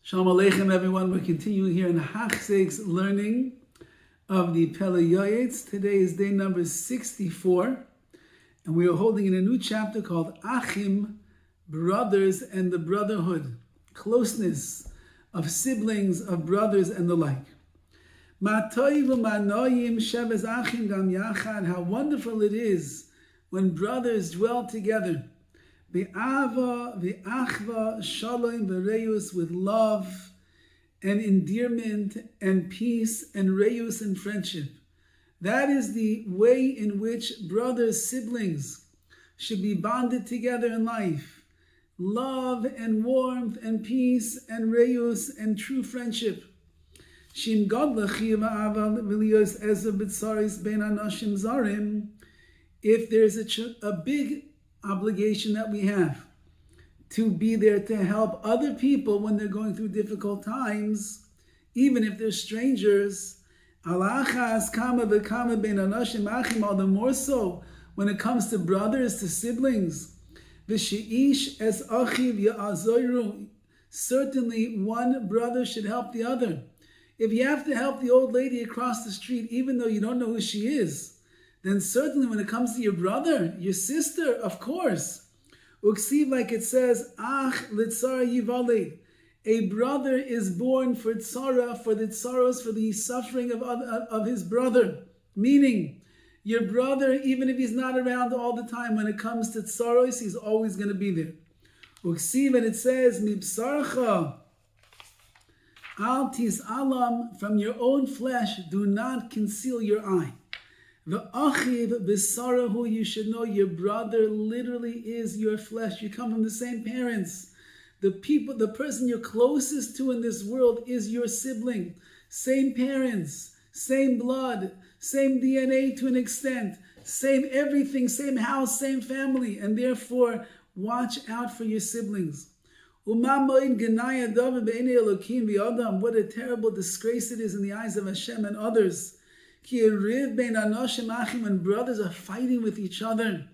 Shalom Aleichem, everyone. We're continuing here in Hachzek's learning of the Pele Yoetz. Today is day number 64, and we are holding in a new chapter called Achim, Brothers and the Brotherhood, closeness of siblings, of brothers, and the like. How wonderful it is when brothers dwell together. Be'ava, ve'achva, shalom, ve'reus, with love and endearment and peace and reus and friendship. That is the way in which brothers, siblings, should be bonded together in life. Love and warmth and peace and reus and true friendship. Shim godlachi va'ava v'lios ezer b'tzaris ben anashim zarim. If there's a big obligation that we have to be there to help other people when they're going through difficult times, even if they're strangers, alachas kama v'kama ben anashim achim, all the more so when it comes to brothers, to siblings. V'sheish es achiv ya'azoyru. Certainly one brother should help the other. If you have to help the old lady across the street, even though you don't know who she is, then certainly when it comes to your brother, your sister, of course. Uksiv, like it says, Ach litzara yivaled. A brother is born for tzara, for the tsaros, for the suffering of his brother. Meaning, your brother, even if he's not around all the time, when it comes to tsaros, he's always going to be there. Uksiv, and it says, Mibsarcha al tis alam, from your own flesh, do not conceal your eye. The achiv b'sarahu, you should know your brother literally is your flesh. You come from the same parents. The person you're closest to in this world is your sibling. Same parents, same blood, same DNA to an extent, same everything, same house, same family, and therefore watch out for your siblings. What a terrible disgrace it is in the eyes of Hashem and others. When brothers are fighting with each other,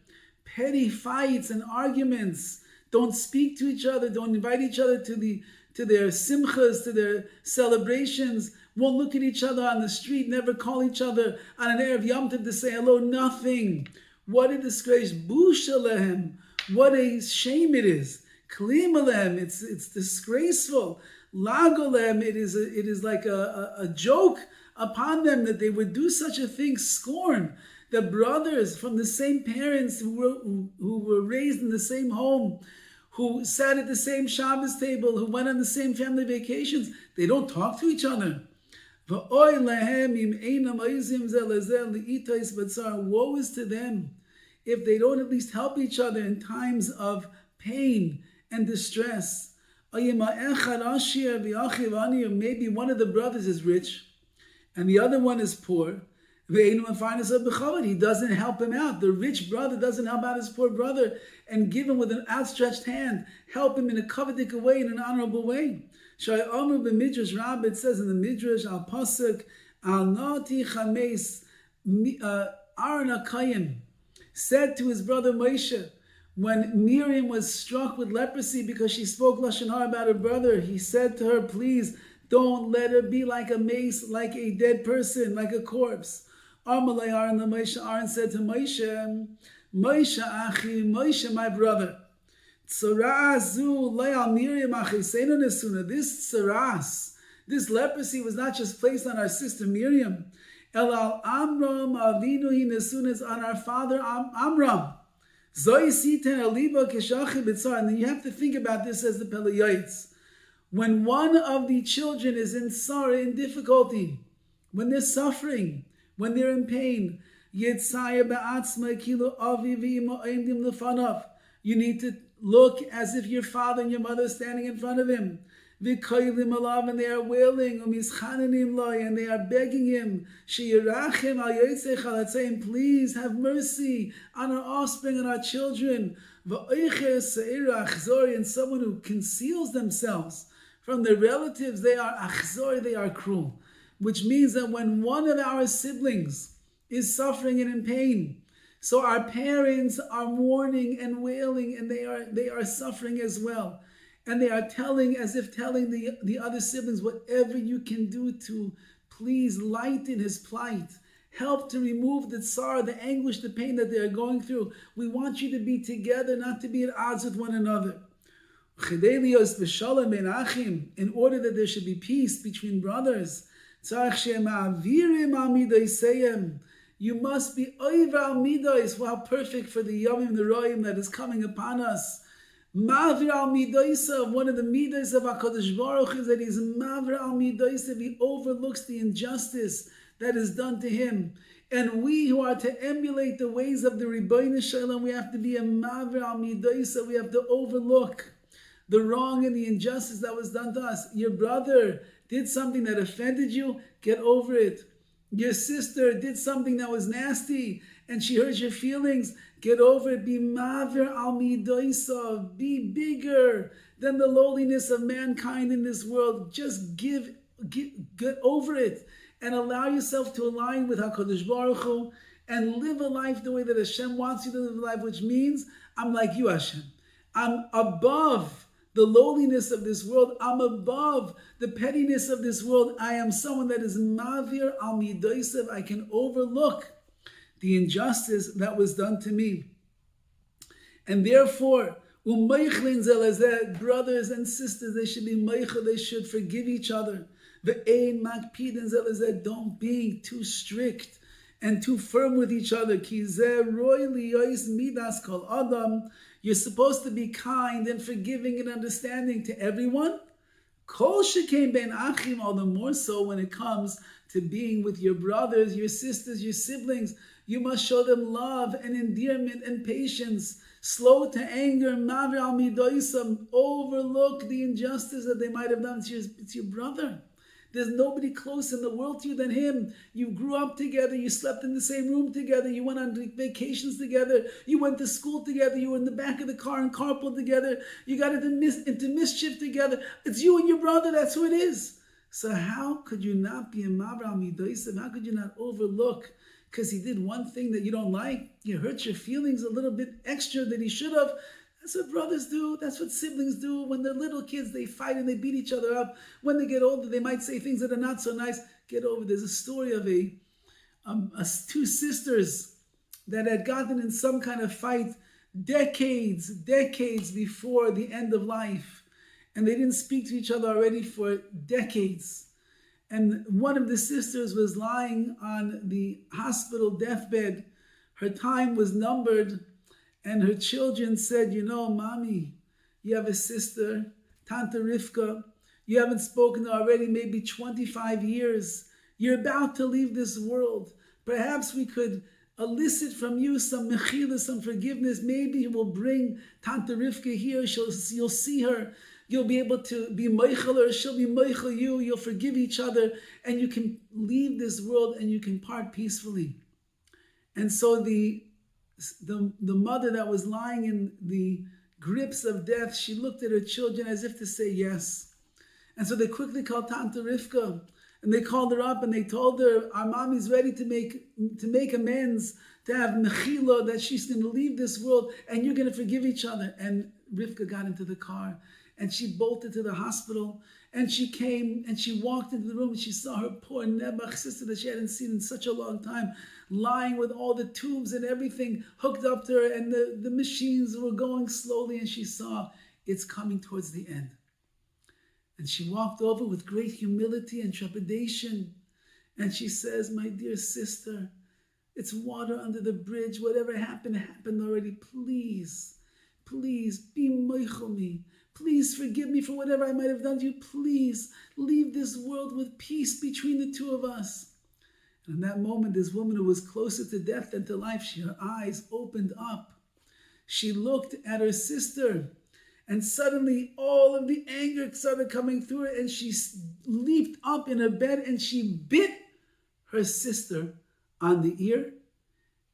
petty fights and arguments, don't speak to each other, don't invite each other to their simchas, to their celebrations, won't look at each other on the street, never call each other on an Erev Yom Tov to say hello, nothing. What a disgrace. Busha lehem. What a shame it is. Klim alehem. It's disgraceful. Lagolem. It is like a joke upon them that they would do such a thing. Scorn. The brothers from the same parents who were raised in the same home, who sat at the same Shabbos table, who went on the same family vacations, they don't talk to each other. Woe is to them if they don't at least help each other in times of pain and distress. Maybe one of the brothers is rich and the other one is poor. He doesn't help him out. The rich brother doesn't help out his poor brother and give him with an outstretched hand, help him in a coveted way, in an honorable way. Rabbi, it says in the Midrash, al pasuk, al nati chames, Aaron HaKohen said to his brother Moshe, when Miriam was struck with leprosy because she spoke Lashon Hara about her brother, he said to her, please don't let her be like a mace, like a dead person, like a corpse. Aaron said to Moshe, Moshe achi, Moshe my brother, this tsaras, this leprosy was not just placed on our sister Miriam, on our father Amram. And then you have to think about this as the Pele Yoetz. When one of the children is in sorrow, in difficulty, when they're suffering, when they're in pain, you need to look as if your father and your mother are standing in front of him. And they are wailing, and they are begging him, saying, please have mercy on our offspring and our children. And someone who conceals themselves from their relatives, they are achzor, they are cruel. Which means that when one of our siblings is suffering and in pain, so our parents are mourning and wailing, and they are suffering as well. And they are telling, as if telling the other siblings, whatever you can do to please lighten his plight. Help to remove the tsar, the anguish, the pain that they are going through. We want you to be together, not to be at odds with one another. In order that there should be peace between brothers, you must be over al midos. How perfect for the yomim, the roim that is coming upon us. Mavir al midosav, one of the midos of HaKadosh Baruch is that he's mavir al midosav. He overlooks the injustice that is done to him. And we who are to emulate the ways of the Rebbeinu Shalom, we have to be a mavir al midosav. We have to overlook the wrong and the injustice that was done to us. Your brother did something that offended you, get over it. Your sister did something that was nasty and she hurt your feelings, get over it. Be mavir al midosav. Be bigger than the lowliness of mankind in this world. Just get over it and allow yourself to align with HaKadosh Baruch Hu and live a life the way that Hashem wants you to live a life, which means I'm like you, Hashem. I'm above the lowliness of this world. I'm above the pettiness of this world. I am someone that is mavir al midosav. I can overlook the injustice that was done to me. And therefore, brothers and sisters, they should be meichel, they should forgive each other. Don't be too strict and too firm with each other. You're supposed to be kind and forgiving and understanding to everyone. Kol shekain ben achim, all the more so when it comes to being with your brothers, your sisters, your siblings. You must show them love and endearment and patience. Slow to anger, mavir al midosav. Overlook the injustice that they might have done. It's your brother. There's nobody close in the world to you than him. You grew up together. You slept in the same room together. You went on vacations together. You went to school together. You were in the back of the car and carpool together. You got into mischief together. It's you and your brother. That's who it is. So how could you not be a mavir al midosav? How could you not overlook? Because he did one thing that you don't like. You hurt your feelings a little bit extra than he should have. That's what brothers do. That's what siblings do. When they're little kids, they fight and they beat each other up. When they get older, they might say things that are not so nice. Get over it. There's a story of two sisters that had gotten in some kind of fight decades before the end of life. And they didn't speak to each other already for decades. And one of the sisters was lying on the hospital deathbed. Her time was numbered. And her children said, Mommy, you have a sister, Tante Rivka. You haven't spoken to her already maybe 25 years. You're about to leave this world. Perhaps we could elicit from you some mechila, some forgiveness. Maybe you will bring Tante Rivka here. You'll see her. You'll be able to be meichel her. She'll be meichel you. You'll forgive each other. And you can leave this world and you can part peacefully. And so the mother that was lying in the grips of death, she looked at her children as if to say yes. And so they quickly called Tante Rivka, and they called her up and they told her, our mommy's ready to make amends, to have mechila, that she's going to leave this world and you're going to forgive each other. And Rivka got into the car and she bolted to the hospital, and she came and she walked into the room and she saw her poor Nebuch sister that she hadn't seen in such a long time, lying with all the tubes and everything hooked up to her, and the machines were going slowly, and she saw it's coming towards the end. And she walked over with great humility and trepidation, and she says, my dear sister, it's water under the bridge. Whatever happened already. Please be meichel me. Please forgive me for whatever I might have done to you. Please leave this world with peace between the two of us. And in that moment, this woman who was closer to death than to life, her eyes opened up. She looked at her sister, and suddenly all of the anger started coming through her, and she leaped up in her bed and she bit her sister on the ear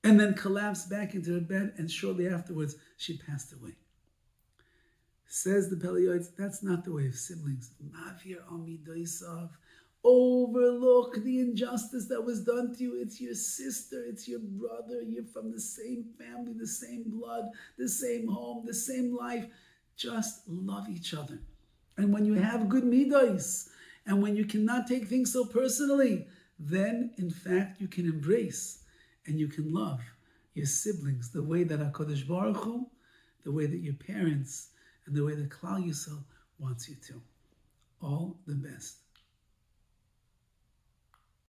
and then collapsed back into her bed, and shortly afterwards, she passed away. Says the Pele Yoetz, that's not the way of siblings. Mavir al midosav. Overlook the injustice that was done to you. It's your sister, it's your brother. You're from the same family, the same blood, the same home, the same life. Just love each other. And when you have good midos, and when you cannot take things so personally, then in fact you can embrace and you can love your siblings the way that HaKadosh Baruch Hu, the way that your parents, and the way that Klal Yisrael wants you to. All the best.